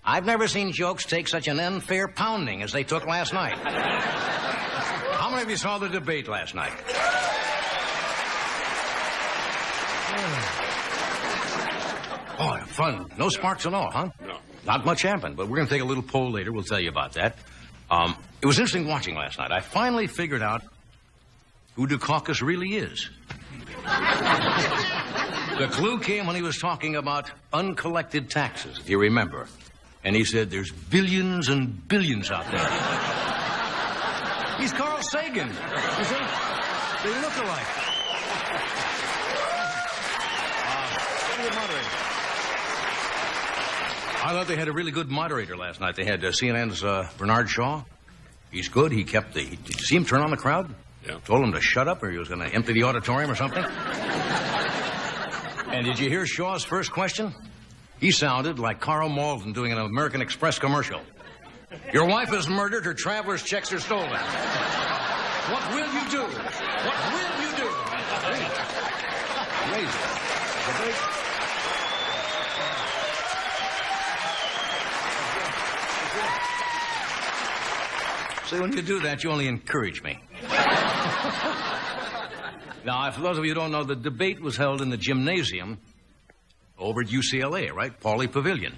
I've never seen jokes take such an unfair pounding as they took last night. How many of you saw the debate last night? Oh, fun. No sparks at all, huh? No. Not much happened, but we're going to take a little poll later. We'll tell you about that. It was interesting watching last night. I finally figured out who Dukakis really is. The clue came when he was talking about uncollected taxes, if you remember. And he said there's billions and billions out there. He's Carl Sagan. You see? They look alike. I thought they had a really good moderator last night. They had CNN's Bernard Shaw. He's good. He kept the... Did you see him turn on the crowd? Yeah. Told him to shut up or he was going to empty the auditorium or something. And did you hear Shaw's first question? He sounded like Carl Malden doing an American Express commercial. Your wife is murdered. Her traveler's checks are stolen. What will you do? What will you do? Amazing. See, when you do that, you only encourage me. Now, for those of you who don't know, the debate was held in the gymnasium over at UCLA, right? Pauley Pavilion.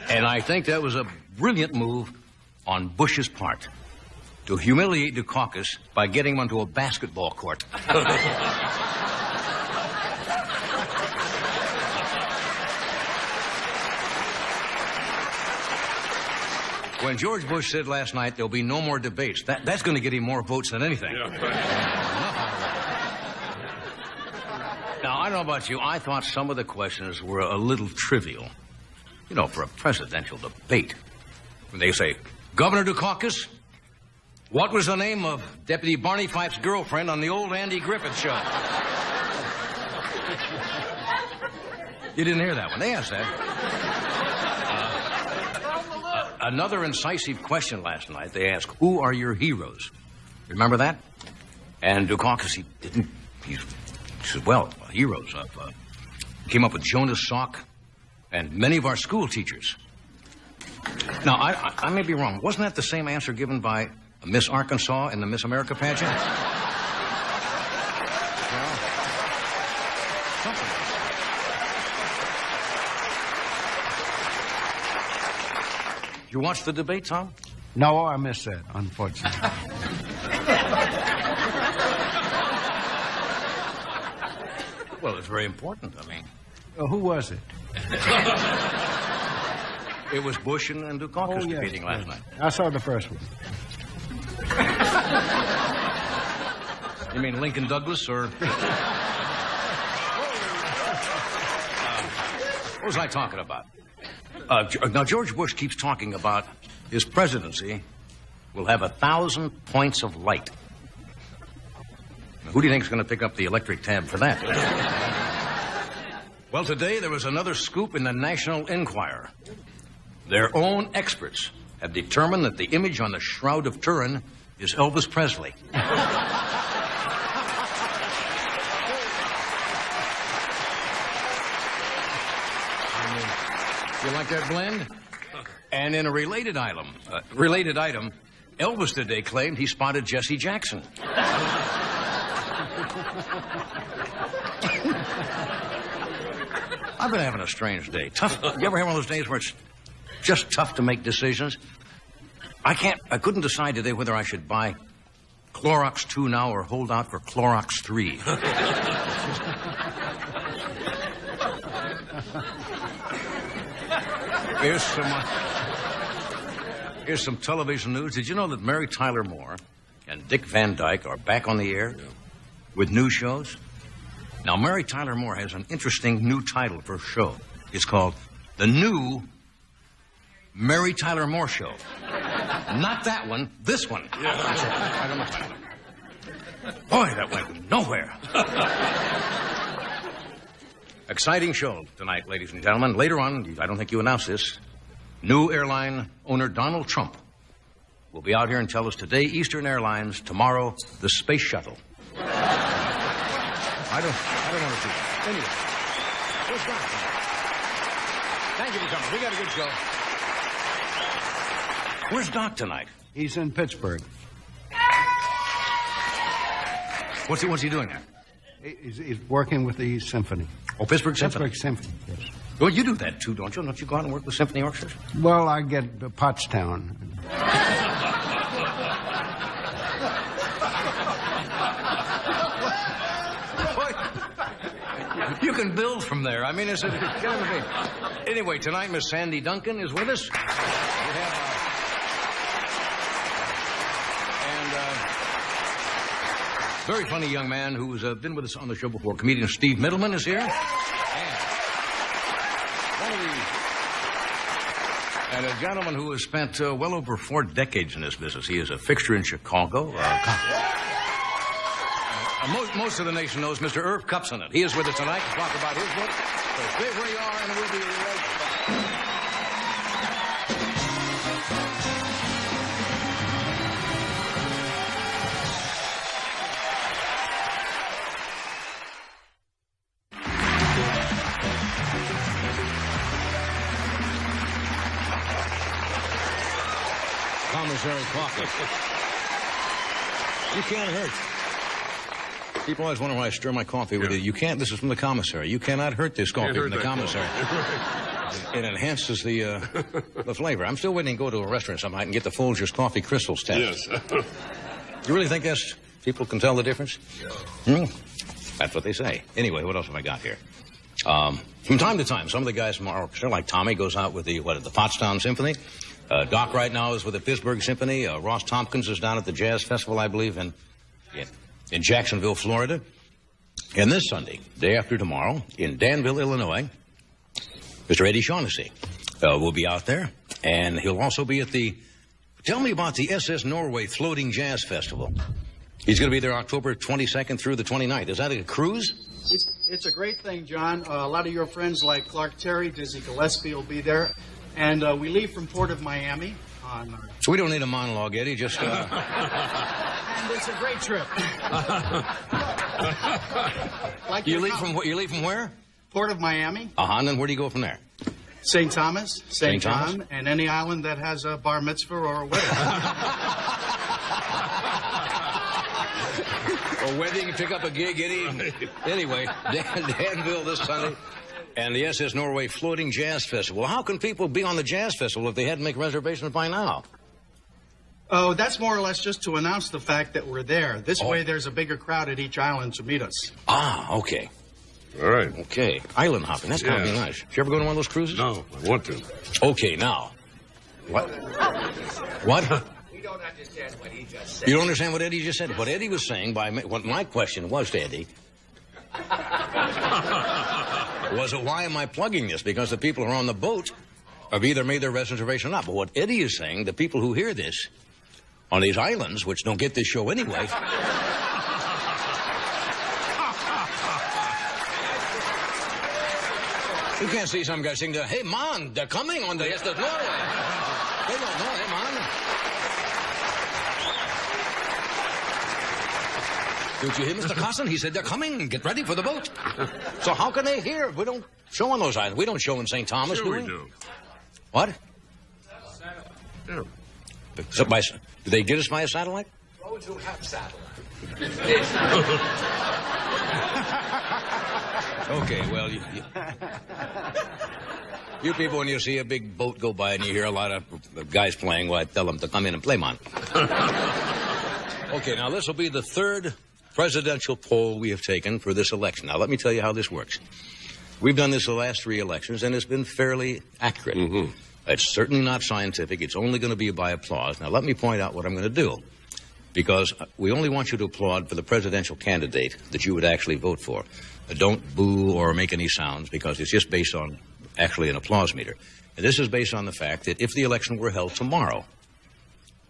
And I think that was a brilliant move on Bush's part to humiliate Dukakis by getting him onto a basketball court. When George Bush said last night there'll be no more debates, that's going to get him more votes than anything. Yeah. Now, I don't know about you. I thought some of the questions were a little trivial. You know, for a presidential debate. When they say, Governor Dukakis, what was the name of Deputy Barney Fife's girlfriend on the old Andy Griffith show? You didn't hear that one. They asked that. Another incisive question last night. They asked, who are your heroes? Remember that? And Dukakis, he said, well, heroes. Came up with Jonas Salk and many of our school teachers. Now, I may be wrong. Wasn't that the same answer given by Miss Arkansas in the Miss America pageant? Well, something. You watched the debate, Tom? No, I missed that, unfortunately. Well, it's very important, I mean. Who was it? It was Bush and Dukakis debating last night. I saw the first one. You mean Lincoln Douglas or... what was I talking about? Now, George Bush keeps talking about his presidency will have 1,000 points of light. Now, who do you think is going to pick up the electric tab for that? Well, today there was another scoop in the National Enquirer. Their own experts have determined that the image on the Shroud of Turin is Elvis Presley. You like that blend? And in a related item, Elvis today claimed he spotted Jesse Jackson. I've been having a strange day. Tough. You ever have one of those days where it's just tough to make decisions? I couldn't decide today whether I should buy Clorox 2 now or hold out for Clorox 3. Here's some television news. Did you know that Mary Tyler Moore and Dick Van Dyke are back on the air with new shows? Now, Mary Tyler Moore has an interesting new title for a show. It's called The New Mary Tyler Moore Show. Not that one, this one. I don't know. Boy, that went nowhere. Exciting show tonight, ladies and gentlemen. Later on, I don't think you announced this, new airline owner Donald Trump will be out here and tell us today Eastern Airlines, tomorrow the space shuttle. I don't want to see that. Anyway, where's Duncan? Thank you for coming. We got a good show. Where's Doc tonight? He's in Pittsburgh. What's he doing there? He's working with the symphony. Oh, Pittsburgh Symphony. Pittsburgh Symphony, yes. Well, you do that too, don't you? Don't you go out and work with symphony orchestras? Well, I get Pottstown. You can build from there. I mean, it's a kind of thing. Anyway, tonight, Miss Sandy Duncan is with us. We have, very funny young man who's been with us on the show before. Comedian Steve Mittleman is here. And a gentleman who has spent well over 4 decades in this business. He is a fixture in Chicago. Most of the nation knows Mr. Irv Kupcinet. He is with us tonight to talk about his book. So stay where you are, and we'll be right back. Commissary coffee. You can't hurt. People always wonder why I stir my coffee with it. You can't. This is from the commissary. You cannot hurt this coffee from the commissary. It enhances the flavor. I'm still waiting to go to a restaurant some night and get the Folgers coffee crystals test. Yes. You really think people can tell the difference? Yeah. That's what they say. Anyway, what else have I got here? From time to time, some of the guys from our orchestra, like Tommy, goes out with the Pottstown Symphony. Doc right now is with the Pittsburgh Symphony. Ross Tompkins is down at the Jazz Festival, I believe, in Jacksonville, Florida. And this Sunday, day after tomorrow, in Danville, Illinois, Mr. Eddie Shaughnessy will be out there. And he'll also be at tell me about the SS Norway Floating Jazz Festival. He's going to be there October 22nd through the 29th. Is that a cruise? It's a great thing, John. A lot of your friends like Clark Terry, Dizzy Gillespie will be there. And we leave from Port of Miami on... So we don't need a monologue, Eddie, just... And it's a great trip. Like You leave from where? Port of Miami. And then where do you go from there? St. Thomas, St. Thomas? John, and any island that has a bar mitzvah or a wedding. A wedding, pick up a gig, Eddie. Anyway, Danville this Sunday. And the SS Norway Floating Jazz Festival. How can people be on the Jazz Festival if they had to make reservations by now? Oh, that's more or less just to announce the fact that we're there. This way there's a bigger crowd at each island to meet us. Okay. All right. Okay. Island hopping. That's gotta be nice. Did you ever go to one of those cruises? No, I want to. Okay, now. What? What? We don't understand what he just said. You don't understand what Eddie just said? What Eddie was saying what my question was to Eddie was why am I plugging this? Because the people who are on the boat have either made their reservation or not. But what Eddie is saying, the people who hear this on these islands, which don't get this show anyway... You can't see some guy saying, hey, man, they're coming on the SS Norway. They don't know, hey, man. Did you hear Mr. Carson? He said they're coming. Get ready for the boat. So how can they hear? We don't show on those islands. We don't show in St. Thomas, Sure do we do. What? Yeah. So do they get us via satellite? Those who have satellite. Okay, well, you people, when you see a big boat go by and you hear a lot of guys playing, well, I tell them to come in and play, man. Okay, now this will be the third presidential poll we have taken for this election. Now, let me tell you how this works. We've done this the last 3 elections, and it's been fairly accurate. Mm-hmm. It's certainly not scientific. It's only going to be by applause. Now, let me point out what I'm going to do, because we only want you to applaud for the presidential candidate that you would actually vote for. Don't boo or make any sounds, because it's just based on actually an applause meter. And this is based on the fact that if the election were held tomorrow,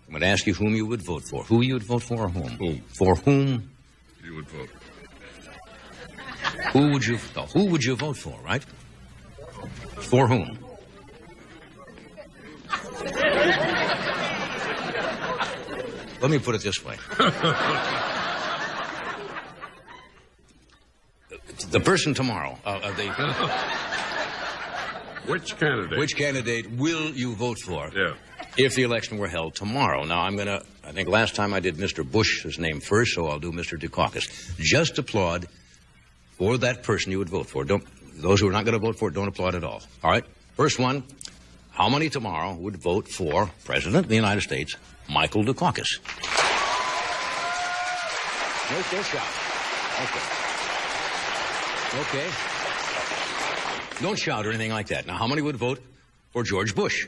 I'm going to ask you whom you would vote for. Who you would vote for or whom? Whom? For whom? You would vote. Who would you vote for, right? For whom? Let me put it this way. The person tomorrow, Which candidate? which candidate will you vote for? Yeah. if the election were held tomorrow. Now, I think last time I did Mr. Bush's name first, so I'll do Mr. Dukakis. Just applaud for that person you would vote for. Those who are not going to vote for it, don't applaud at all. All right? First one, how many tomorrow would vote for President of the United States, Michael Dukakis? No shout. Okay. Don't shout or anything like that. Now, how many would vote for George Bush?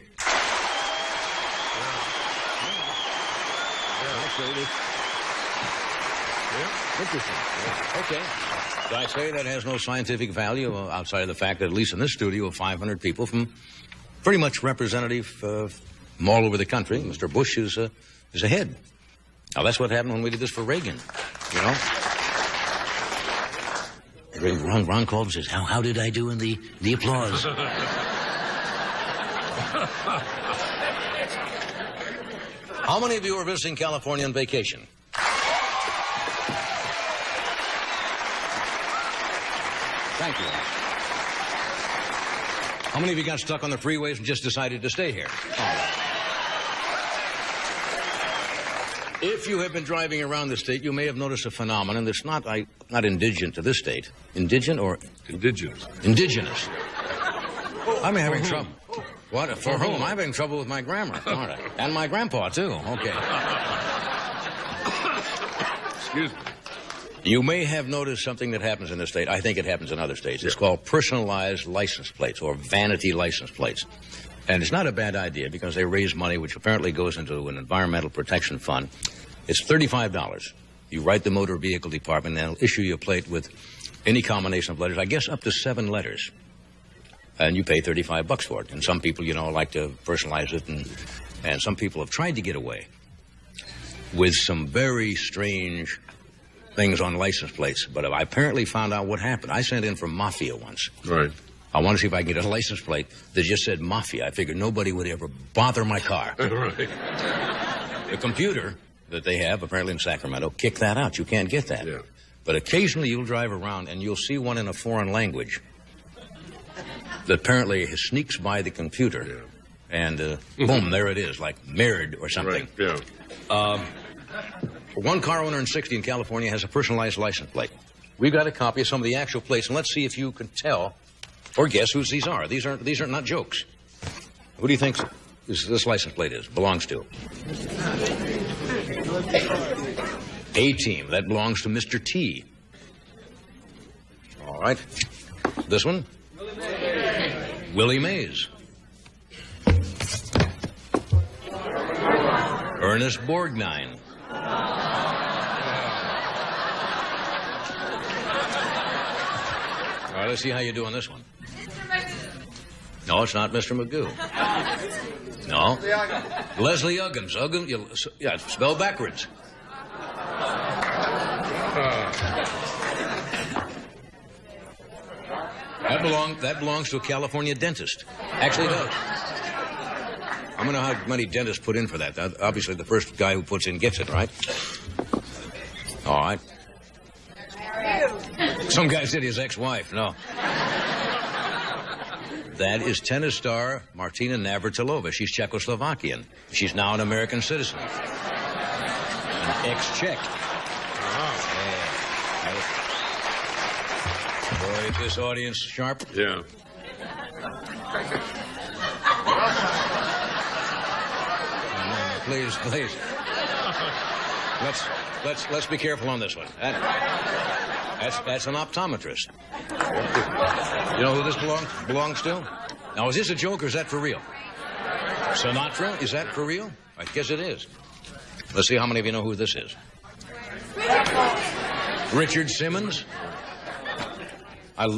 Interesting. Okay. So I say that has no scientific value outside of the fact that at least in this studio of 500 people from pretty much representative from all over the country, Mr. Bush is ahead. Now, that's what happened when we did this for Reagan, you know? Ron called and says, how did I do in the applause? How many of you are visiting California on vacation? Thank you. How many of you got stuck on the freeways and just decided to stay here? If you have been driving around the state, you may have noticed a phenomenon that's not indigent to this state. Indigent or? Indigenous. Indigenous. I'm having trouble. What? For whom? I'm having trouble with my grammar, aren't I? And my grandpa, too. Okay. Excuse me. You may have noticed something that happens in this state. I think it happens in other states. It's called personalized license plates or vanity license plates. And it's not a bad idea because they raise money, which apparently goes into an environmental protection fund. It's $35. You write the motor vehicle department, and they'll issue you a plate with any combination of letters, I guess up to 7 letters. And you pay $35 for it. And some people, like to personalize it, and some people have tried to get away with some very strange things on license plates. But I apparently found out what happened. I sent in for Mafia once. Right. I want to see if I can get a license plate that just said Mafia. I figured nobody would ever bother my car. Right. The computer that they have, apparently in Sacramento, kicked that out. You can't get that. Yeah. But occasionally you'll drive around and you'll see one in a foreign language that apparently sneaks by the computer. Yeah. And boom, there it is, like married or something. Right, yeah. One car owner in 60 in California has a personalized license plate. We've got a copy of some of the actual plates, and let's see if you can tell or guess whose these are. These are not jokes. Who do you think this license plate belongs to? A-Team. That belongs to Mr. T. All right. This one? Willie Mays. Ernest Borgnine. All right, let's see how you do on this one. No, it's not Mr. Magoo. No. Leslie Uggams. Yeah, it's spelled backwards. That belongs to a California dentist. Actually, it does. I don't know how many dentists put in for that. Obviously, the first guy who puts in gets it, right? All right. Some guy said his ex-wife. No. That is tennis star Martina Navratilova. She's Czechoslovakian. She's now an American citizen. An ex-Czech. Boy, is this audience sharp? Yeah. Please. Let's be careful on this one. That's an optometrist. You know who this belongs to? Now, is this a joke or is that for real? Sinatra? Is that for real? I guess it is. Let's see how many of you know who this is. Richard Simmons?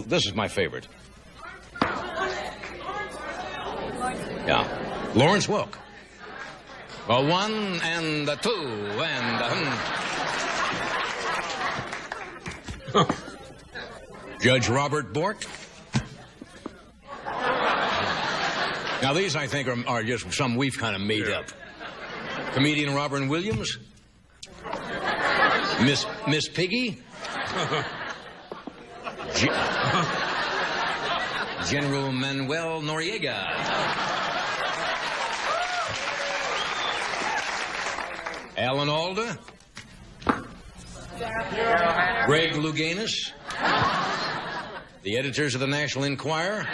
This is my favorite. Yeah. Lawrence Welk. A 1 and a 2 and a... Judge Robert Bork. Now, these, I think, are just some we've kind of made up. Comedian Robin Williams. Miss Piggy. General Manuel Noriega. Walda. Greg Louganis. The editors of the National Enquirer.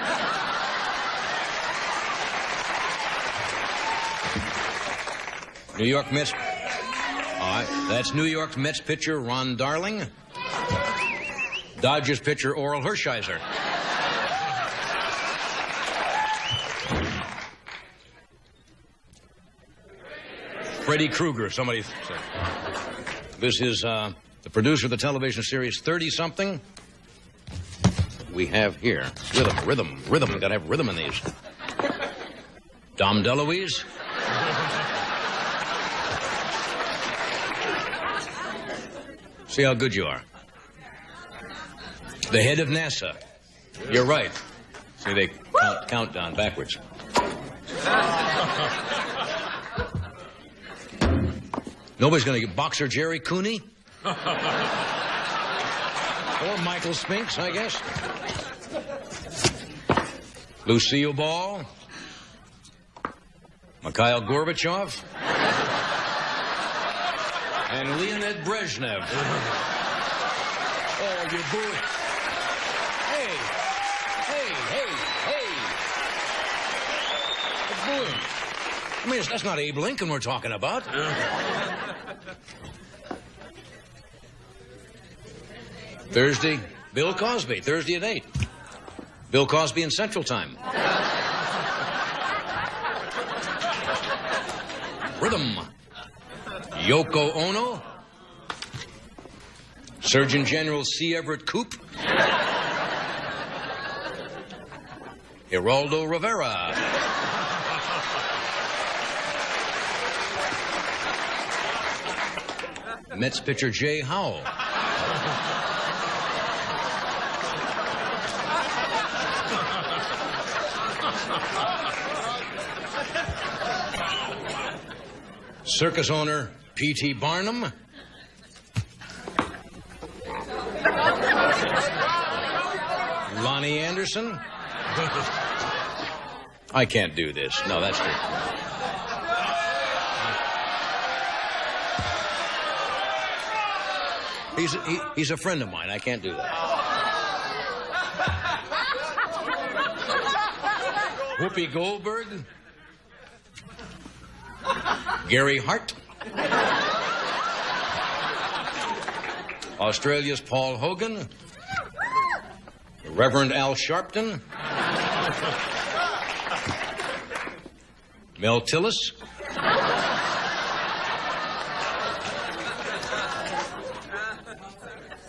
New York Mets. All right, that's New York Mets pitcher Ron Darling. Dodgers pitcher Orel Hershiser. Freddy Krueger, somebody said. This is the producer of the television series 30-something. We have here rhythm. Gotta have rhythm in these. Dom DeLuise. See how good you are. The head of NASA. You're right. See, they count down backwards. Nobody's going to get boxer Jerry Cooney. Or Michael Spinks, I guess. Lucille Ball. Mikhail Gorbachev. And Leonid Brezhnev. Oh, you're booing. Hey. It's booing. I mean, that's not Abe Lincoln we're talking about. Thursday, Bill Cosby. Thursday at 8. Bill Cosby in Central Time. Rhythm. Yoko Ono. Surgeon General C. Everett Koop. Geraldo Rivera. Mets pitcher Jay Howell. Circus owner P.T. Barnum. Lonnie Anderson. I can't do this. No, that's true. He's a friend of mine. I can't do that. Whoopi Goldberg. Gary Hart. Australia's Paul Hogan. Reverend Al Sharpton. Mel Tillis.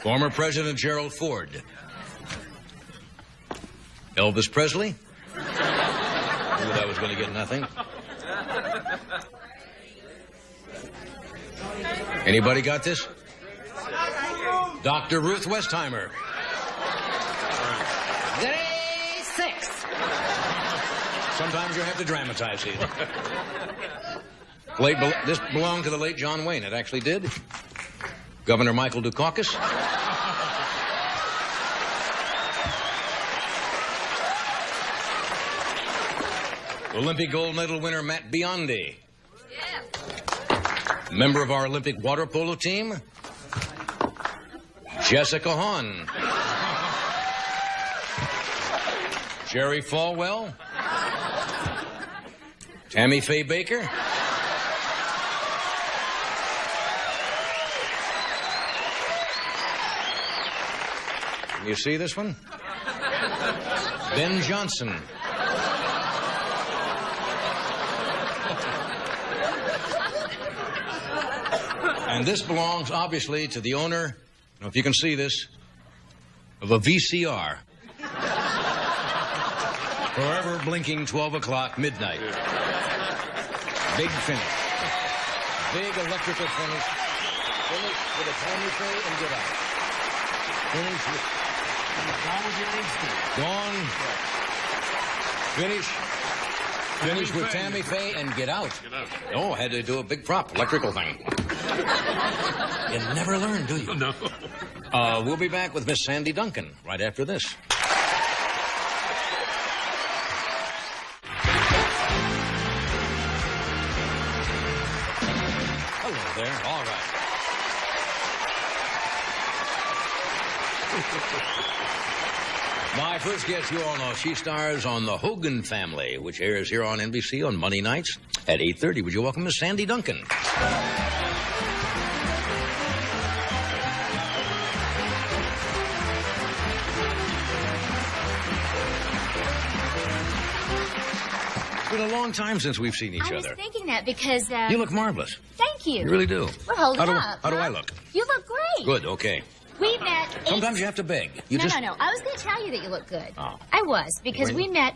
Former President Gerald Ford. Elvis Presley. Knew I was going to get nothing. Anybody got this? Dr. Ruth Westheimer. Day 6. Sometimes you have to dramatize these. This belonged to the late John Wayne. It actually did. Governor Michael Dukakis. Olympic gold medal winner Matt Biondi. Member of our Olympic water polo team, Jessica Hahn. Jerry Falwell. Tammy Faye Baker. Can you see this one? Ben Johnson. And this belongs, obviously, to the owner, I don't know if you can see this, of a VCR. Forever blinking 12 o'clock midnight. Big finish. Big electrical finish. Finish with a Tammy Faye and get out. Finish with... That was your instinct. Gone. Finish. Finish with Tammy Faye and get out. Oh, had to do a big prop, electrical thing. You never learn, do you? No. We'll be back with Miss Sandy Duncan right after this. Hello there. All right. My first guest, you all know, she stars on The Hogan Family, which airs here on NBC on Monday nights at 8:30. Would you welcome Miss Sandy Duncan? It's been a long time since we've seen each I was other. thinking that because... You look marvelous. Thank you. You really do. We're holding up. How do huh? I look? You look great. Good, okay. We met... Sometimes you have to beg. You No. I was going to tell you that you look good. Oh. I was, because Really? we met...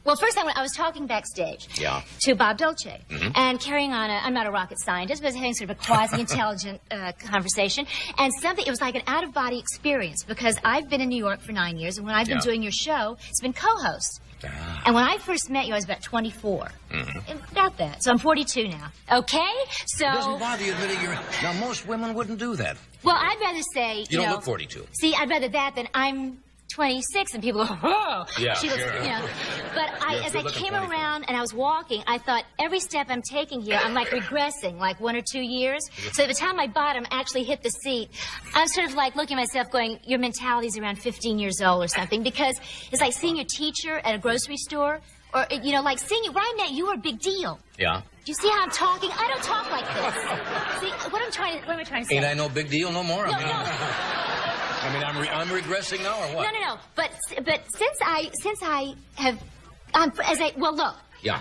Well, first I was talking backstage Yeah. to Bob Dolce Mm-hmm. and carrying on I'm not a rocket scientist, but having sort of a quasi-intelligent conversation. And it was like an out-of-body experience because I've been in New York for 9 years, and when I've been Yeah. doing your show, it's been co-host. Ah. And when I first met you, I was about 24. Mm-hmm. About that. So I'm 42 now. Okay? So... It doesn't bother you admitting you're... Now, most women wouldn't do that. Well, I'd rather say, You don't know... look 42. See, I'd rather that than I'm 26 and people go, oh. Yeah, she looks, sure. you know. But You're as I good-looking came 24. around and I was walking, I thought every step I'm taking here, I'm like regressing, like 1 or 2 years. So by the time my bottom actually hit the seat, I'm sort of like looking at myself going, your mentality's around 15 years old or something. Because it's like seeing your teacher at a grocery store. Or, you know, like seeing you, when I met you, were a big deal. Yeah. Do you see how I'm talking? I don't talk like this. See, what am I trying to say? Ain't I no big deal no more? No, I mean, no. I mean, I'm regressing now or what? No. But since I have, well, look. Yeah.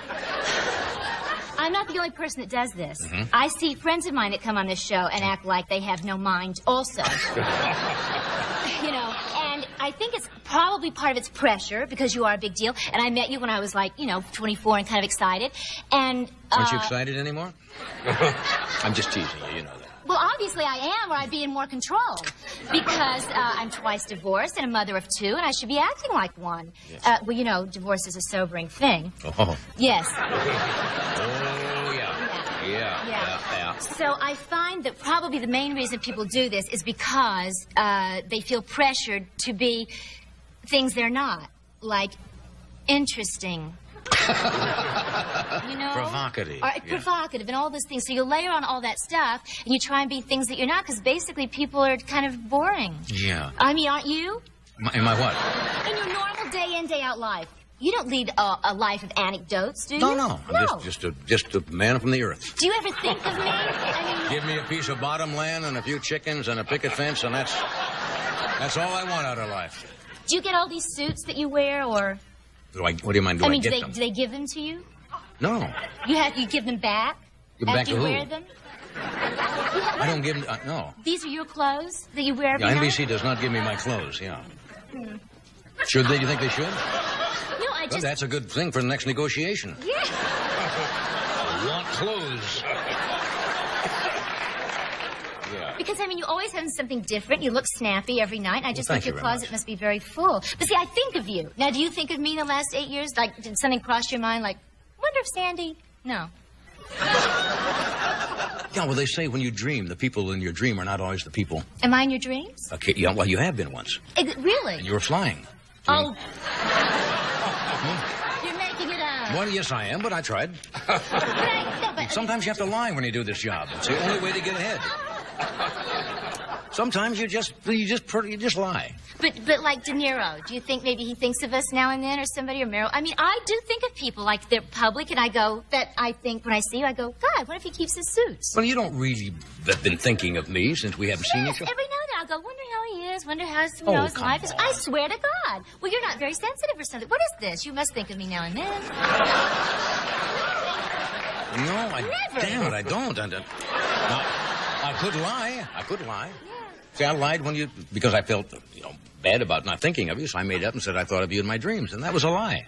I'm not the only person that does this. Mm-hmm. I see friends of mine that come on this show and act like they have no mind also. You know, and I think it's probably part of its pressure because you are a big deal. And I met you when I was like, 24 and kind of excited. And Aren't you excited anymore? I'm just teasing you, you know that. well, obviously I am, or I'd be in more control. Because I'm twice divorced and a mother of 2, and I should be acting like one. Yes. Well, you know, divorce is a sobering thing. Oh. Yes. Oh, yeah. So I find that probably the main reason people do this is because they feel pressured to be things they're not. Like, interesting. You know? Provocative. Or, yeah. provocative and all those things. So you layer on all that stuff and you try and be things that you're not because basically people are kind of boring. Yeah. I mean, aren't you? Am I what? In your normal day in, day out life. You don't lead a life of anecdotes, do you? No. I'm just a man from the earth. Do you ever think of me? I mean... Give me a piece of bottom land and a few chickens and a picket fence, and that's all I want out of life. Do you get all these suits that you wear, or... What do you mind? Do I mean, get do them? they give them to you? No. You give them back? Give them back after to you who? wear them? I don't give them... no. These are your clothes that you wear every Yeah, night? NBC does not give me my clothes, yeah. Should they? You think they should? No, I Well, just... that's a good thing for the next negotiation. Yeah. I want clothes. Yeah. Because, I mean, you always have something different. You look snappy every night. I just Well, thank think your you very closet much. must be very full. But see, I think of you. Now, do you think of me in the last 8 years? Like, did something cross your mind? Like, wonder if Sandy... No. Yeah, well, they say when you dream, the people in your dream are not always the people. Am I in your dreams? Okay, yeah, well, you have been once. Really? And you were flying. Oh. You're making it up. Well, yes, I am, but I tried. But Sometimes you have to lie when you do this job. It's the only way to get ahead. Sometimes you just lie. But like De Niro, do you think maybe he thinks of us now and then, or somebody, or Meryl? I mean, I do think of people like they're public, and I go, that I think when I see you, I go, God, what if he keeps his suits? Well, you don't really have been thinking of me since we haven't seen Yes, each other. every now and then I'll go, wonder how he is, wonder how his Oh, his come life is. on. I swear to God. Well, you're not very sensitive or something. What is this? You must think of me now and then. No, I... Never. Damn it, I don't. Now, I could lie. See, I lied because I felt, bad about not thinking of you, so I made up and said I thought of you in my dreams, and that was a lie.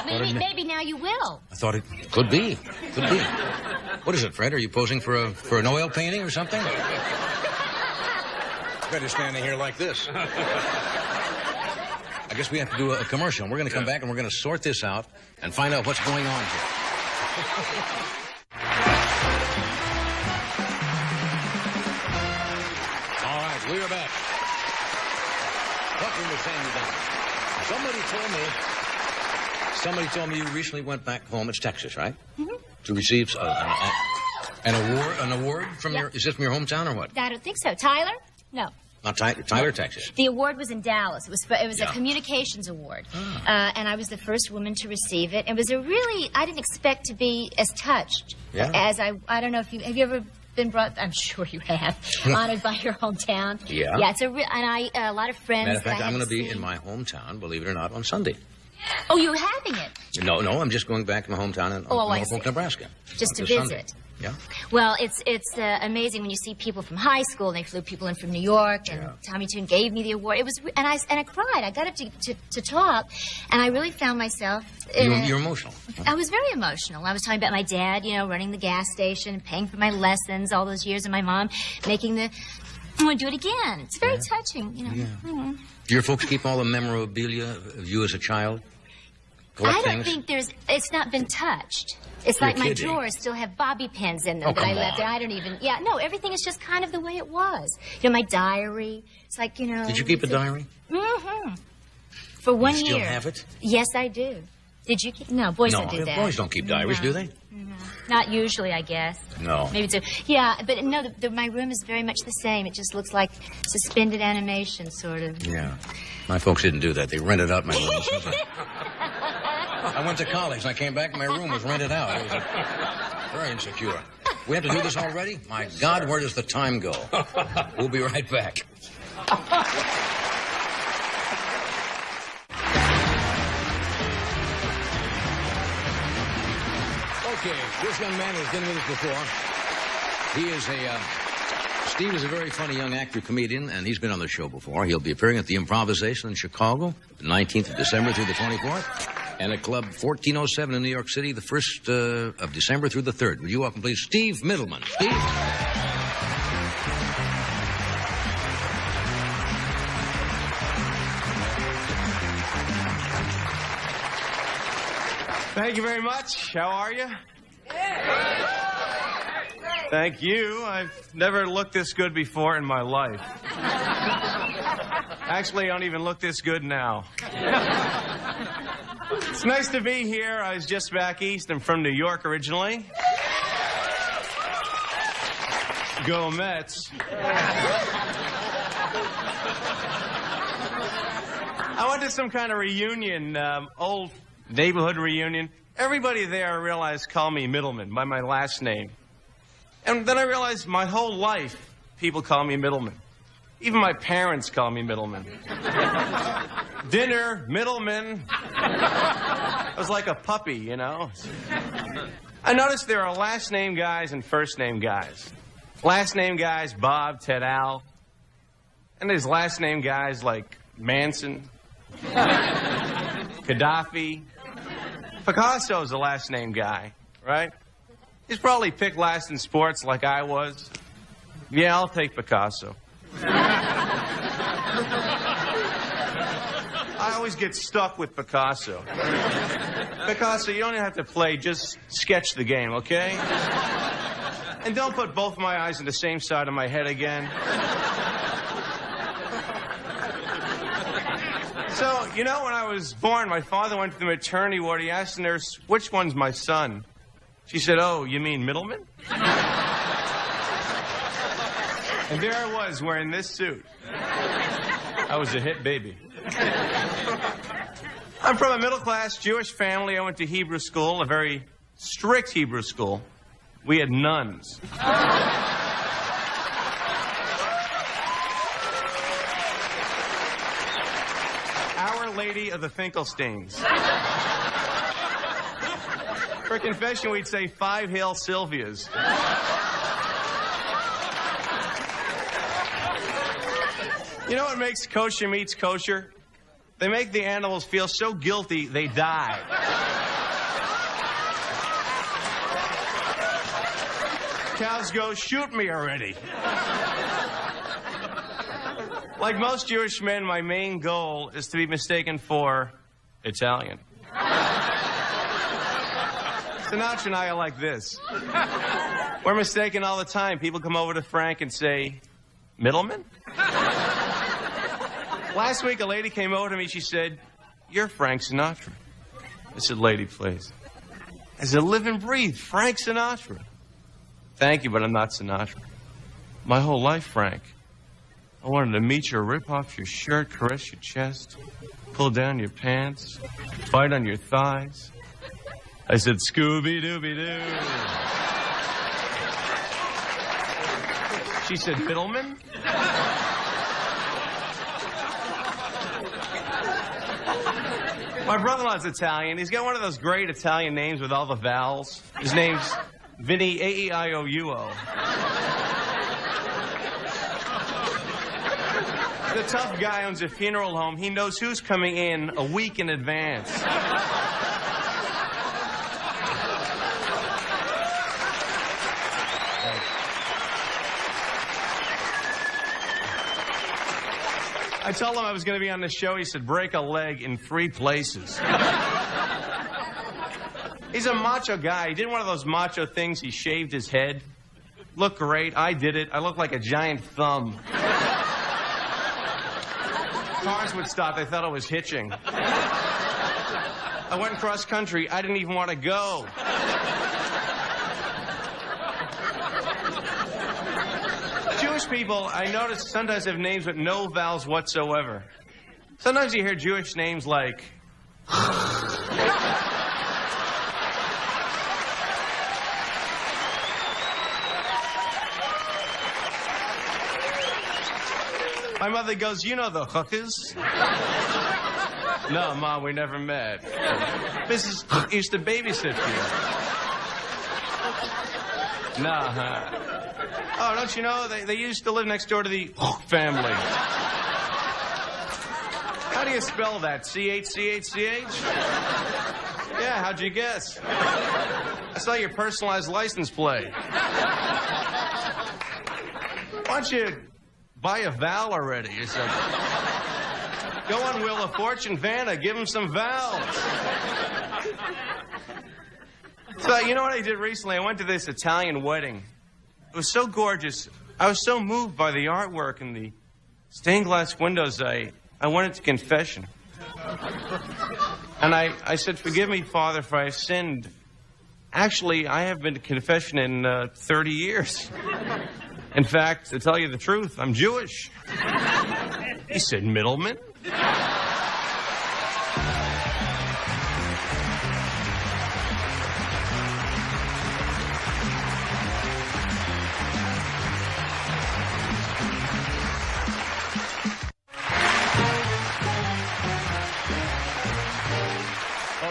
Maybe now you will. I thought it could be. What is it, Fred? Are you posing for an oil painting or something? Better standing here like this. I guess we have to do a commercial. We're going to come back and we're going to sort this out and find out what's going on here. All right, we are back. Talking with Sandy Duncan. Somebody told me you recently went back home. It's Texas, right? Mm-hmm. To receive an award? An award from your? Is this from your hometown or what? I don't think so. Tyler? No. Not Tyler, Texas. The award was in Dallas. It was Yeah. a communications award, and I was the first woman to receive it. It was I didn't expect to be as touched as I don't know if have you ever been brought? I'm sure you have. Honored by your hometown. Yeah. Yeah. It's a lot of friends. Matter of fact, I'm going to be in my hometown, believe it or not, on Sunday. Oh, you're having it? No, I'm just going back to my hometown in Norfolk, Nebraska. Just to visit. Sunday. Yeah. Well, it's amazing when you see people from high school. And they flew people in from New York, and Tommy Tune gave me the award. It was, and I cried. I got up to talk, and I really found myself. You're emotional. I was very emotional. I was talking about my dad, running the gas station, paying for my lessons all those years, and my mom making the. I want to do it again. It's very touching, Yeah. Mm-hmm. Do your folks keep all the memorabilia of you as a child? I don't think it's not been touched. It's like my drawers still have bobby pins in them that I left there. I don't even, everything is just kind of the way it was. My diary, it's like, Did you keep a diary? Mm-hmm. For 1 year. You still have it? Yes, I do. Did you keep? No, boys don't do that. Boys don't keep diaries, do they? No. Not usually, I guess. No. Maybe do. Yeah, but no, my room is very much the same. It just looks like suspended animation, sort of. Yeah. My folks didn't do that. They rented out my room. I went to college, and I came back, and my room was rented out. It was very insecure. We have to do this already? My God, where does the time go? We'll be right back. Okay, this young man has been with us before. He is Steve is a very funny young actor, comedian, and he's been on the show before. He'll be appearing at the Improvisation in Chicago, the 19th of December through the 24th. And at Club 1407 in New York City, the 1st of December through the 3rd. Would you welcome, please, Steve Mittleman. Steve? Thank you very much. How are you? Thank you. I've never looked this good before in my life. Actually, I don't even look this good now. It's nice to be here. I was just back east. I'm from New York originally. Go Mets. I went to some kind of reunion, old neighborhood reunion. Everybody there, I realized, called me Mittleman by my last name. And then I realized my whole life, people call me Mittleman. Even my parents call me Mittleman. Dinner, Mittleman. I was like a puppy, I noticed there are last name guys and first name guys. Last name guys, Bob, Ted, Al. And there's last name guys like Manson, Gaddafi. Picasso's a last name guy, right? He's probably picked last in sports like I was. Yeah, I'll take Picasso. I always get stuck with Picasso. Picasso, you don't have to play, just sketch the game, okay? And don't put both my eyes on the same side of my head again. So, when I was born, my father went to the maternity ward. He asked the nurse, which one's my son? She said, oh, you mean Mittleman? And there I was, wearing this suit. I was a hit baby. I'm from a middle-class Jewish family. I went to Hebrew school, a very strict Hebrew school. We had nuns. Our Lady of the Finkelsteins. For confession, we'd say 5 Hail Sylvias. You know what makes kosher meats kosher? They make the animals feel so guilty, they die. Cows go, shoot me already. Like most Jewish men, my main goal is to be mistaken for Italian. Sinatra and I are like this. We're mistaken all the time. People come over to Frank and say, Mittleman? Last week, a lady came over to me. She said, you're Frank Sinatra. I said, lady, please. as a live and breathe Frank Sinatra. Thank you, but I'm not Sinatra. My whole life, Frank, I wanted to meet you, rip off your shirt, caress your chest, pull down your pants, bite on your thighs. I said, Scooby-Dooby-Doo. She said, Mittleman? My brother-in-law's Italian. He's got one of those great Italian names with all the vowels. His name's Vinny A-E-I-O-U-O. The tough guy owns a funeral home. He knows who's coming in a week in advance. I told him I was going to be on the show. He said, break a leg in 3 places. He's a macho guy. He did one of those macho things. He shaved his head. Looked great. I did it. I looked like a giant thumb. Cars would stop. They thought I was hitching. I went cross country. I didn't even want to go. Jewish people, I notice, sometimes have names with no vowels whatsoever. Sometimes you hear Jewish names like... My mother goes, you know the hookers? No, Mom, we never met. Mrs. Hook used to babysit you. Nah, huh? Oh, don't you know, they used to live next door to the Hook family. How do you spell that? C-H-C-H-C-H? Yeah, how'd you guess? I saw your personalized license plate. Why don't you buy a vowel already? Or something? Go on Wheel of Fortune, Vanna, give him some vowels. So, you know what I did recently? I went to this Italian wedding. It was so gorgeous. I was so moved by the artwork and the stained glass windows, I went into confession. And I said, forgive me, Father, for I have sinned. Actually, I haven't been to confession in 30 years. In fact, to tell you the truth, I'm Jewish. He said, Mittleman?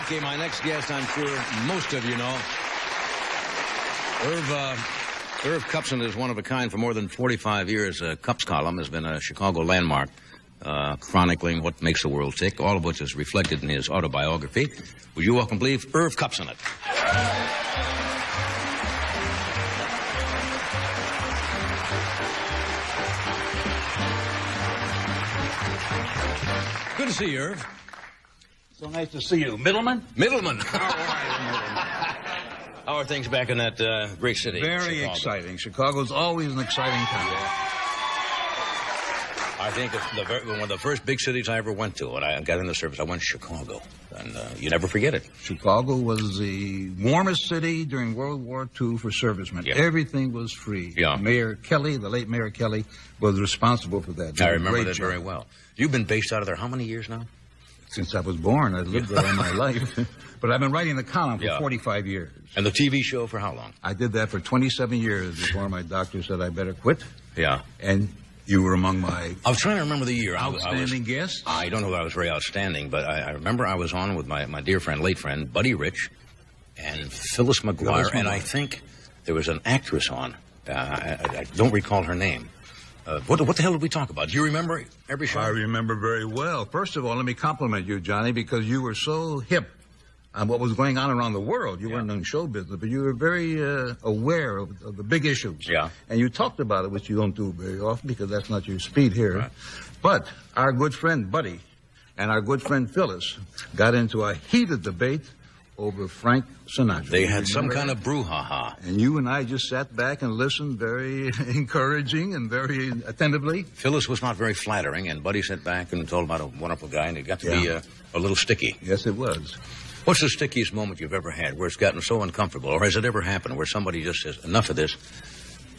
Okay, my next guest, I'm sure most of you know. Irv Kupcinet is one of a kind for more than 45 years. Kup's column has been a Chicago landmark, chronicling what makes the world tick, all of which is reflected in his autobiography. Would you welcome, please, Irv Kupcinet. Good to see you, Irv. So nice to see you. Mittleman? Mittleman. How are things back in that great city? Very Chicago? exciting. Chicago's always an exciting town. I think it's one of the first big cities I ever went to. When I got in the service, I went to Chicago. And you never forget it. Chicago was the warmest city during World War II for servicemen. Yeah. Everything was free. Yeah. Mayor Kelly, the late Mayor Kelly, was responsible for that. I remember that very well. You've been based out of there how many years now? Since I was born. I've lived there all my life. But I've been writing the column for 45 years. And the TV show for how long? I did that for 27 years before my doctor said I better quit. Yeah. And you were among my I was trying to remember the year. outstanding guests. I don't know that I was very outstanding, but I remember I was on with my dear friend, late friend, Buddy Rich, and Phyllis McGuire, and I think there was an actress on. I don't recall her name. What the hell did we talk about? Do you remember every show? I remember very well. First of all, let me compliment you, Johnny, because you were so hip on what was going on around the world. You weren't in show business, but you were very aware of the big issues. Yeah. And you talked about it, which you don't do very often because that's not your speed here. Right. But our good friend Buddy and our good friend Phyllis got into a heated debate over Frank Sinatra. They had some kind of brouhaha. And you and I just sat back and listened very encouraging and very attentively. Phyllis was not very flattering, and Buddy sat back and told about a wonderful guy, and it got to be a little sticky. Yes, it was. What's the stickiest moment you've ever had where it's gotten so uncomfortable? Or has it ever happened where somebody just says, enough of this?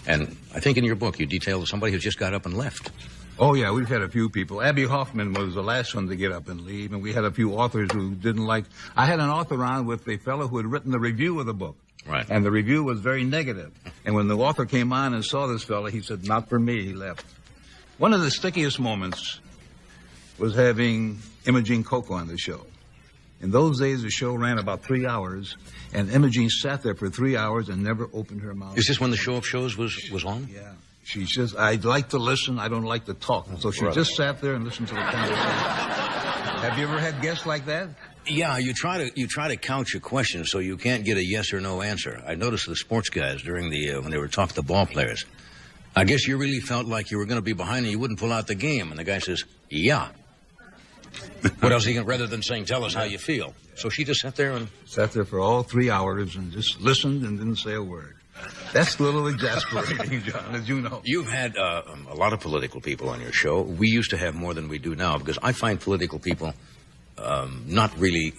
And I think in your book you detailed somebody who just got up and left. Oh, yeah, we've had a few people. Abby Hoffman was the last one to get up and leave, and we had a few authors who didn't like... I had an author on with a fellow who had written the review of the book. Right. And the review was very negative. And when the author came on and saw this fellow, he said, not for me, he left. One of the stickiest moments was having Imogene Coco on the show. In those days, the show ran about 3 hours, and Imogene sat there for 3 hours and never opened her mouth. Is this when the show of shows was on? Yeah. She says, I'd like to listen, I don't like to talk. So she just sat there and listened to the conversation. Have you ever had guests like that? Yeah, you try to couch a question so you can't get a yes or no answer. I noticed the sports guys during the when they were talking to ball players. I guess you really felt like you were going to be behind and you wouldn't pull out the game. And the guy says, yeah. What else he can, rather than saying, tell us how you feel. So she just sat there and... Sat there for all 3 hours and just listened and didn't say a word. That's a little exasperating, John, as you know. You've had a lot of political people on your show. We used to have more than we do now because I find political people not really...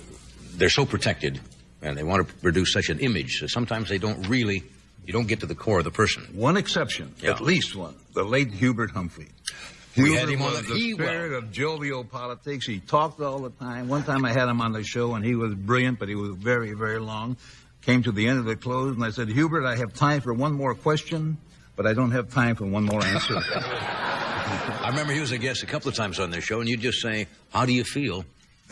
They're so protected and they want to produce such an image that sometimes they don't really... You don't get to the core of the person. One exception, at least one, the late Hubert Humphrey. We had Hubert him on was the spirit of jovial politics. He talked all the time. One time I had him on the show, and he was brilliant, but he was very, very long. Came to the end of the close, and I said, Hubert, I have time for one more question, but I don't have time for one more answer. I remember he was a guest a couple of times on this show, and you'd just say, how do you feel?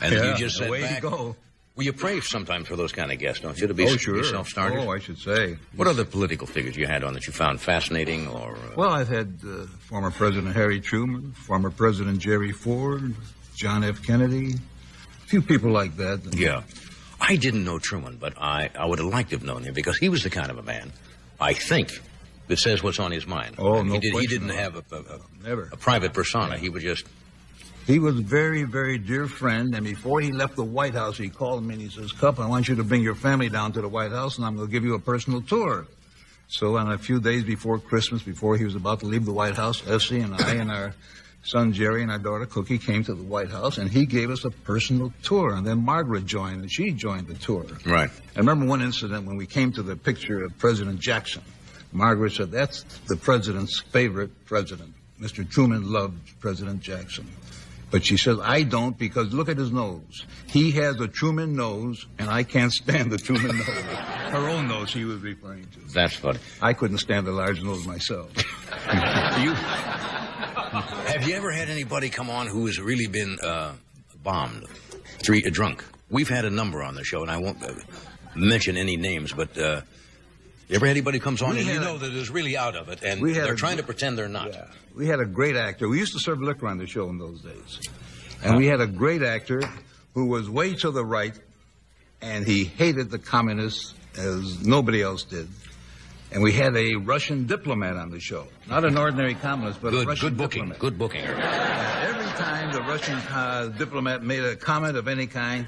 And then you just said way back... to go. Well, you pray sometimes for those kind of guests, don't you, to be, sure. be self-starters? Oh, I should say. What other political figures you had on that you found fascinating or... Well, I've had former President Harry Truman, former President Jerry Ford, John F. Kennedy, a few people like that. Yeah. I didn't know Truman, but I would have liked to have known him because he was the kind of a man, I think, that says what's on his mind. Oh, no He question. didn't have Never. a private persona. He would just... He was a very, very dear friend, and before he left the White House, he called me and he says, Cup, I want you to bring your family down to the White House, and I'm going to give you a personal tour. So on a few days before Christmas, before he was about to leave the White House, Essie and I and our son Jerry and our daughter Cookie came to the White House, and he gave us a personal tour. And then Margaret joined, and she joined the tour. Right. I remember one incident when we came to the picture of President Jackson. Margaret said, that's the president's favorite president. Mr. Truman loved President Jackson. But she says, I don't, because look at his nose. He has a Truman nose, and I can't stand the Truman nose. Her own nose she was referring to. That's funny. I couldn't stand a large nose myself. Have you ever had anybody come on who has really been bombed, drunk? We've had a number on the show, and I won't mention any names, but you ever had anybody who comes on and you know that is really out of it, and they're trying to pretend they're not? Yeah. We had a great actor. We used to serve liquor on the show in those days. And we had a great actor who was way to the right, and he hated the communists as nobody else did. And we had a Russian diplomat on the show. Not an ordinary communist, but a Russian diplomat. Good booking. Every time the Russian diplomat made a comment of any kind,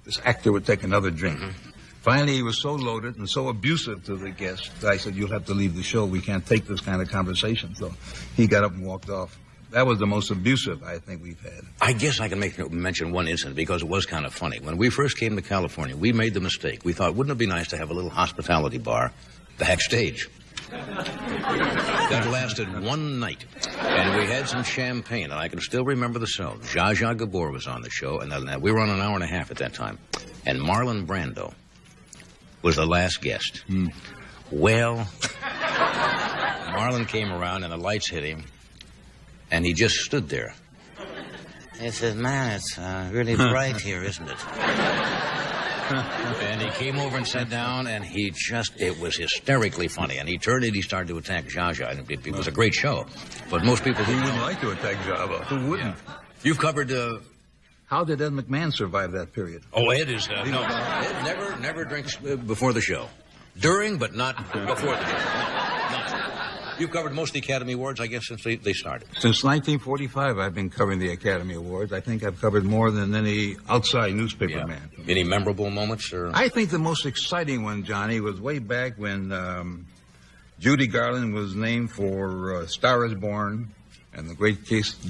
this actor would take another drink. Mm-hmm. Finally, he was so loaded and so abusive to the guests that I said, you'll have to leave the show. We can't take this kind of conversation. So he got up and walked off. That was the most abusive I think we've had. I guess I can mention one incident because it was kind of funny. When we first came to California, we made the mistake. We thought, wouldn't it be nice to have a little hospitality bar backstage? That lasted one night. And we had some champagne, and I can still remember the cell. Zsa Zsa Gabor was on the show, and we were on an hour and a half at that time. And Marlon Brando was the last guest. Well, Marlon came around and the lights hit him, and he just stood there. He said, man, it's really bright here, isn't it? And he came over and sat down, and it was hysterically funny. And he turned and he started to attack Zsa Zsa, and it was a great show. But most people... Who wouldn't like to attack Java? Who wouldn't? Yeah. You've covered... How did Ed McMahon survive that period? Oh, Ed is... Ed never drinks before the show. During, but not before the show. No. You've covered most of the Academy Awards, I guess, since they started. Since 1945, I've been covering the Academy Awards. I think I've covered more than any outside newspaper man. Any memorable moments? Or? I think the most exciting one, Johnny, was way back when Judy Garland was named for Star is Born, and the great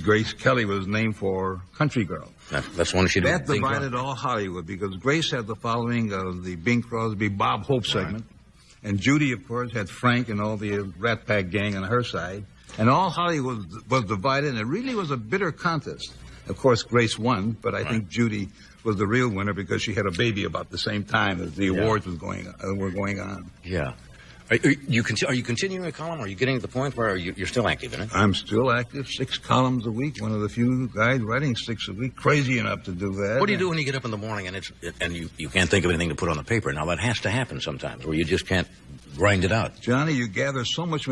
Grace Kelly was named for Country Girl. That's one she did. That divided all Hollywood because Grace had the following of the Bing Crosby, Bob Hope segment. And Judy, of course, had Frank and all the Rat Pack gang on her side. And all Hollywood was divided, and it really was a bitter contest. Of course, Grace won, but I think Judy was the real winner because she had a baby about the same time as the awards were going on. Yeah. Are you continuing a column? Are you getting to the point where you're still active in it? I'm still active, 6 columns a week. One of the few guys writing 6 a week. Crazy enough to do that. What do you do when you get up in the morning and you can't think of anything to put on the paper? Now, that has to happen sometimes where you just can't grind it out. Johnny, you gather so much